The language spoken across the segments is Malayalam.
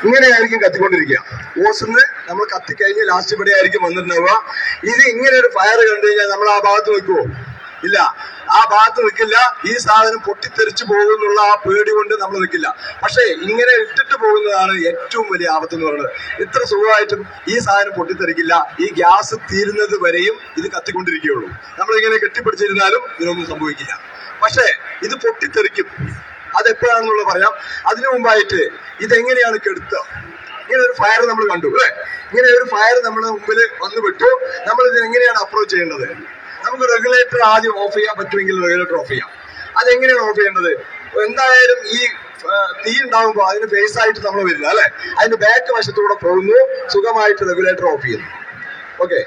ഇങ്ങനെയായിരിക്കും കത്തിക്കൊണ്ടിരിക്കുക. ഓസിന്ന് നമ്മൾ കത്തിക്കഴിഞ്ഞ് ലാസ്റ്റ് ഇവിടെ ആയിരിക്കും വന്നിട്ടുണ്ടാവുക. ഇത് ഇങ്ങനെ ഒരു ഫയർ കണ്ടു കഴിഞ്ഞാൽ നമ്മൾ ആ ഭാഗത്ത് നിൽക്കുവോ? ഇല്ല, ആ ഭാഗത്ത് നിൽക്കില്ല. ഈ സാധനം പൊട്ടിത്തെറിച്ചു പോകുന്നുള്ള ആ പേടി കൊണ്ട് നമ്മൾ നിൽക്കില്ല. പക്ഷേ ഇങ്ങനെ ഇട്ടിട്ട് പോകുന്നതാണ് ഏറ്റവും വലിയ ആപത്ത് എന്ന് പറയുന്നത്. ഇത്ര സുഖമായിട്ടും ഈ സാധനം പൊട്ടിത്തെറിക്കില്ല. ഈ ഗ്യാസ് തീരുന്നത് വരെയും ഇത് കത്തിക്കൊണ്ടിരിക്കുകയുള്ളൂ. നമ്മളിങ്ങനെ കെട്ടിപ്പിടിച്ചിരുന്നാലും ഇതിനൊന്നും സംഭവിക്കില്ല. പക്ഷേ ഇത് പൊട്ടിത്തെറിക്കും. അതെപ്പോഴാണെന്നുള്ളത് പറയാം. അതിനു മുമ്പായിട്ട് ഇതെങ്ങനെയാണ് കെടുത്തുക? ഇങ്ങനെ ഒരു ഫയർ നമ്മൾ കണ്ടു അല്ലേ? ഇങ്ങനെ ഒരു ഫയർ നമ്മുടെ മുമ്പിൽ വന്നു വിട്ടു. നമ്മൾ ഇതിനെങ്ങനെയാണ് അപ്രോച്ച് ചെയ്യേണ്ടത്? നമുക്ക് റെഗുലേറ്റർ ആദ്യം ഓഫ് ചെയ്യാൻ പറ്റുമെങ്കിൽ റെഗുലേറ്റർ ഓഫ് ചെയ്യാം. അതെങ്ങനെയാണ് ഓഫ് ചെയ്യേണ്ടത്? എന്തായാലും ഈ തീ ഉണ്ടാകുമ്പോൾ അതിന് ഫേസ് ആയിട്ട് നമ്മൾ വരുന്നത് അല്ലെ, അതിന്റെ ബാക്ക് വശത്തൂടെ പോകുന്നു. സുഖമായിട്ട് റെഗുലേറ്റർ ഓഫ് ചെയ്യുന്നു. ഓക്കെ,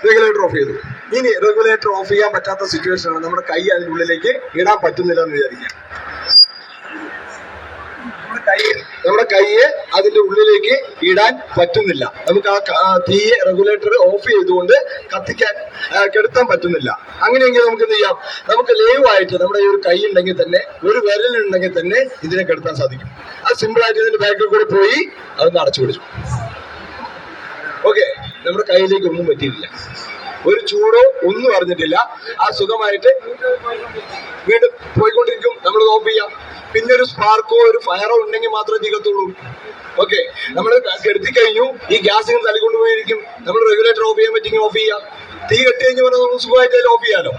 റെഗുലേറ്റർ ഓഫ് ചെയ്തു. ഇനി റെഗുലേറ്റർ ഓഫ് ചെയ്യാൻ പറ്റാത്ത സിറ്റുവേഷൻ ആണ്. നമ്മുടെ കൈ അതിൻ്റെ ഉള്ളിലേക്ക് ഇടാൻ പറ്റുന്നില്ല എന്ന് വിചാരിക്കാം. നമ്മുടെ കൈയെ അതിന്റെ ഉള്ളിലേക്ക് ഇടാൻ പറ്റുന്നില്ല. നമുക്ക് ആ തീയെ റെഗുലേറ്റർ ഓഫ് ചെയ്തുകൊണ്ട് കെടുത്താൻ പറ്റുന്നില്ല. അങ്ങനെയെങ്കിൽ നമുക്ക് എന്ത് ചെയ്യാം? നമുക്ക് ലൈവ് ആയിട്ട് നമ്മുടെ ഈ ഒരു കൈ ഉണ്ടെങ്കിൽ തന്നെ, ഒരു വിരലുണ്ടെങ്കിൽ തന്നെ ഇതിനെ കെടുത്താൻ സാധിക്കും. അത് സിമ്പിൾ ആയിട്ട് ഇതിന്റെ ബാക്കിൽ കൂടെ പോയി അതൊന്ന് അടച്ചു പിടിച്ചു. ഓക്കെ, നമ്മുടെ കയ്യിലേക്ക് ഒന്നും പറ്റിയിട്ടില്ല, ഒരു ചൂടോ ഒന്നും അറിഞ്ഞിട്ടില്ല. ആ സുഖമായിട്ട് വീണ്ടും പോയിക്കൊണ്ടിരിക്കും. നമ്മൾ ഓഫ് ചെയ്യാം. പിന്നെ ഒരു സ്പാർക്കോ ഒരു ഫയറോ ഉണ്ടെങ്കിൽ മാത്രമേ തീകത്തുള്ളൂ. ഓക്കെ, നമ്മൾ കെടുത്തി കഴിഞ്ഞു. ഈ ഗ്യാസ് ഇങ്ങനെ തള്ളിക്കൊണ്ടുപോയിരിക്കും. നമ്മൾ റെഗുലേറ്റർ ഓഫ് ചെയ്യാൻ പറ്റിയെങ്കിൽ ഓഫ് ചെയ്യാം. തീ കെട്ടി കഴിഞ്ഞ് പറഞ്ഞാൽ നമുക്ക് സുഖമായിട്ട് അതിൽ ഓഫ് ചെയ്യാലോ.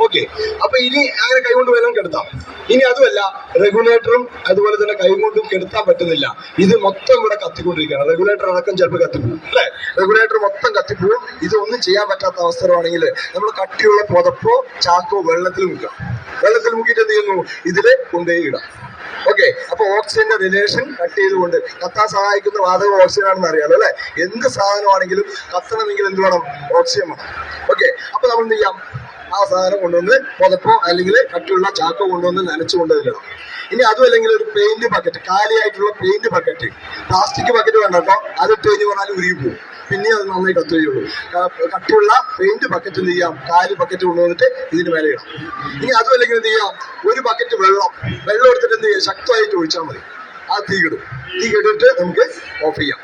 ഓക്കെ, അപ്പൊ ഇനി അങ്ങനെ കൈകൊണ്ട് വേണം കെടുത്താം. ഇനി അതുമല്ല, റെഗുലേറ്ററും അതുപോലെ തന്നെ കൈകൊണ്ടും കെടുത്താൻ പറ്റുന്നില്ല. ഇത് മൊത്തം ഇവിടെ കത്തിക്കൊണ്ടിരിക്കുകയാണ്. റെഗുലേറ്റർ അടക്കം ചിലപ്പോൾ കത്തിപ്പോവും അല്ലെ? റെഗുലേറ്റർ മൊത്തം കത്തിപ്പോവും. ഇതൊന്നും ചെയ്യാൻ പറ്റാത്ത അവസരമാണെങ്കിൽ നമ്മൾ കട്ടിയുള്ള പുതപ്പോ ചാക്കോ വെള്ളത്തിൽ മുക്കാം. വെള്ളത്തിൽ മുക്കിയിട്ട് എന്ത് ചെയ്യുന്നു? ഇതില് കൊണ്ടുപോയി ഇടാം. ഓക്കെ, അപ്പൊ ഓക്സിജന്റെ റിലേഷൻ കട്ട് ചെയ്തുകൊണ്ട് കത്താൻ സഹായിക്കുന്ന വാതകം ഓക്സിജൻ ആണെന്ന് അറിയാലോ അല്ലെ? എന്ത് സാധനമാണെങ്കിലും കത്തണമെങ്കിൽ എന്ത് വേണം? ഓക്സിജൻ വേണം. ഓക്കെ, അപ്പൊ നമ്മൾ എന്ത് ചെയ്യാം? ആ സാധനം കൊണ്ടുവന്ന് പുതപ്പോ അല്ലെങ്കിൽ കട്ടിയുള്ള ചാക്കോ കൊണ്ടുവന്ന് നനച്ചു കൊണ്ടുവരണം. ഇനി അതും അല്ലെങ്കിൽ ഒരു പെയിന്റ് ബക്കറ്റ്, കാലിയായിട്ടുള്ള പെയിന്റ് ബക്കറ്റ്, പ്ലാസ്റ്റിക് ബക്കറ്റ് വേണ്ട കേട്ടോ. അതിട്ട് കഴിഞ്ഞ് പറഞ്ഞാൽ ഉരുകി പോകും. പിന്നെ അത് നന്നായി കത്തുകയുള്ളൂ. കട്ടിയുള്ള പെയിന്റ് ബക്കറ്റ് എന്ത് ചെയ്യാം? കാലി ബക്കറ്റ് കൊണ്ടുവന്നിട്ട് ഇതിന് മേലെ ഇടാം. ഇനി അതും അല്ലെങ്കിൽ എന്ത് ചെയ്യാം? ഒരു ബക്കറ്റ് വെള്ളം എടുത്തിട്ട് എന്ത് ചെയ്യാം? ശക്തമായിട്ട് ഒഴിച്ചാൽ മതി. ആ തീ കെടും. തീ കെട്ടിട്ട് നമുക്ക് ഓഫ് ചെയ്യാം.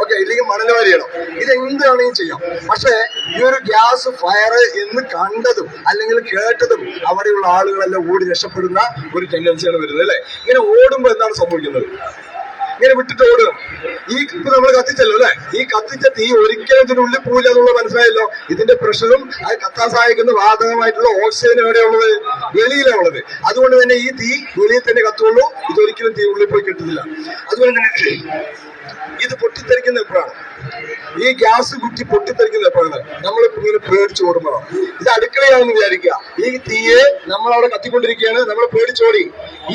ഓക്കെ, ഇല്ലെങ്കിൽ മണല് വാരിയിടാം. ഇതെന്ത് വേണമെങ്കിലും ചെയ്യാം. പക്ഷേ ഈ ഒരു ഗ്യാസ് ഫയർ എന്ന് കണ്ടതും അല്ലെങ്കിൽ കേട്ടതും അവിടെയുള്ള ആളുകളെല്ലാം ഓടി രക്ഷപ്പെടുന്ന ഒരു ടെൻഡൻസിയാണ് വരുന്നത് അല്ലെ? ഇങ്ങനെ ഓടുമ്പോൾ എന്താണ് സംഭവിക്കുന്നത്? ഇങ്ങനെ വിട്ടിട്ട് ഓടുക. ഇപ്പൊ നമ്മൾ കത്തിച്ചല്ലോ അല്ലെ? ഈ കത്തിച്ച തീ ഒരിക്കലും ഇതിനുള്ളിൽ പോയില്ല എന്നുള്ളത് മനസ്സിലായല്ലോ. ഇതിന്റെ പ്രഷറും അത് കത്താൻ സഹായിക്കുന്ന വാതകമായിട്ടുള്ള ഓക്സിജൻ എവിടെയുള്ളത്? വെളിയിലാണ് ഉള്ളത്. അതുകൊണ്ട് തന്നെ ഈ തീ വെളിയിൽ തന്നെ കത്തുള്ളൂ. ഇതൊരിക്കലും തീ ഉള്ളിൽ പോയി കിട്ടുന്നില്ല. അതുകൊണ്ട് തന്നെ ഇത് പൊട്ടിത്തെറിക്കുന്ന എപ്പോഴാണ്? ഈ ഗ്യാസ് കുറ്റി പൊട്ടിത്തെറിക്കുന്ന എപ്പോഴാണ്? നമ്മൾ ഇങ്ങനെ പേടിച്ച് ഓടുമ്പോഴാണ്. ഇത് അടുക്കളയാണെന്ന് വിചാരിക്കുക. ഈ തീയെ നമ്മളവിടെ കത്തിക്കൊണ്ടിരിക്കുകയാണ്, നമ്മൾ പേടിച്ചോടി.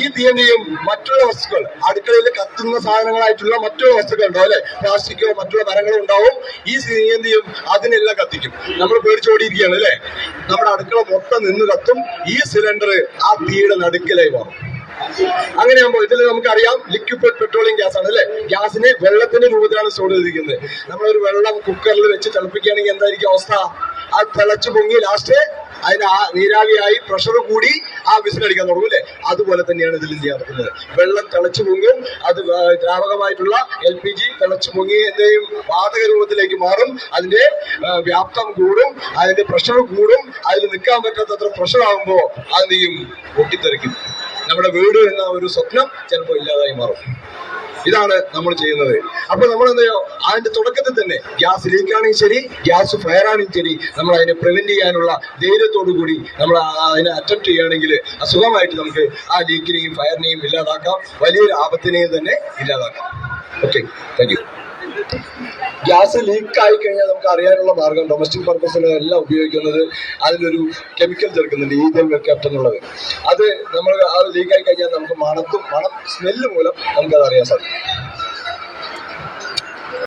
ഈ തീ എന്ത് ചെയ്യും? മറ്റുള്ള വസ്തുക്കൾ, അടുക്കളയിൽ കത്തുന്ന സാധനങ്ങളായിട്ടുള്ള മറ്റുള്ള വസ്തുക്കൾ ഉണ്ടാവും അല്ലെ? പ്ലാസ്റ്റിക്കോ മറ്റുള്ള മരങ്ങളോ ഉണ്ടാവും. ഈ തീ എന്ത് ചെയ്യും? അതിനെല്ലാം കത്തിക്കും. നമ്മൾ പേടിച്ചോടിയിരിക്കുകയാണ് അല്ലെ? നമ്മുടെ അടുക്കള മൊത്തം നിന്ന് കത്തും. ഈ സിലിണ്ടർ ആ തീയുടെ നടുക്കിലായി മാറും. അങ്ങനെയാകുമ്പോൾ ഇതിൽ നമുക്കറിയാം ലിക്വിഡ് പെട്രോളിയം ഗ്യാസ് ആണ് അല്ലെ? ഗ്യാസിനെ വെള്ളത്തിന്റെ രൂപത്തിലാണ് സ്റ്റോർ ചെയ്തിരിക്കുന്നത്. നമ്മളൊരു വെള്ളം കുക്കറിൽ വെച്ച് തിളപ്പിക്കുകയാണെങ്കിൽ എന്തായിരിക്കും അവസ്ഥ? അത് തിളച്ചു പൊങ്ങി ലാസ്റ്റ് അതിന് ആ നീരാവിയായി പ്രഷർ കൂടി ആ വിസിലടിക്കാൻ തുടങ്ങും അല്ലെ? അതുപോലെ തന്നെയാണ് ഇതിലും ചെയ്യാൻ പറ്റുന്നത്. വെള്ളം തിളച്ചു പൊങ്ങും. അത് ദ്രാവകമായിട്ടുള്ള LPG തിളച്ചു പൊങ്ങി എന്തെയും വാതക രൂപത്തിലേക്ക് മാറും. അതിന്റെ വ്യാപ്തം കൂടും, അതിന്റെ പ്രഷർ കൂടും. അതിൽ നിൽക്കാൻ പറ്റാത്തത്ര പ്രഷർ ആകുമ്പോൾ അത് ചെയ്യും? പൊട്ടിത്തെറിക്കും. നമ്മുടെ വീട് എന്ന ഒരു സ്വപ്നം ചിലപ്പോൾ ഇല്ലാതായി മാറും. ഇതാണ് നമ്മൾ ചെയ്യുന്നത്. അപ്പൊ നമ്മൾ എന്താ ചെയ്യോ? അതിന്റെ തുടക്കത്തിൽ തന്നെ ഗ്യാസ് ലീക്ക് ആണെങ്കിൽ ശരി, ഗ്യാസ് ഫയർ ആണെങ്കിൽ ശരി, നമ്മൾ അതിനെ പ്രിവെന്റ് ചെയ്യാനുള്ള ധൈര്യത്തോടു കൂടി നമ്മൾ അതിനെ അറ്റംപ്റ്റ് ചെയ്യുകയാണെങ്കിൽ സുഖമായിട്ട് നമുക്ക് ആ ലീക്കിനെയും ഫയറിനെയും ഇല്ലാതാക്കാം. വലിയൊരു ആപത്തിനെയും തന്നെ ഇല്ലാതാക്കാം. Okay, thank you. Gas leak ആയി കഴിഞ്ഞാൽ നമുക്ക് അറിയാനുള്ള മാർഗം, ഡൊമസ്റ്റിക് പർപ്പസിന് എല്ലാം ഉപയോഗിക്കുന്നത് അതിലൊരു കെമിക്കൽ ചേർക്കുന്നുണ്ട്, ഈഥൈൽ മെർക്യാപ്റ്റൻ എന്നുള്ളത്. അത് നമ്മൾ അത് ലീക്ക് ആയി കഴിഞ്ഞാൽ നമുക്ക് മണം സ്മെല്ല് മൂലം നമുക്കത് അറിയാൻ സാധിക്കും.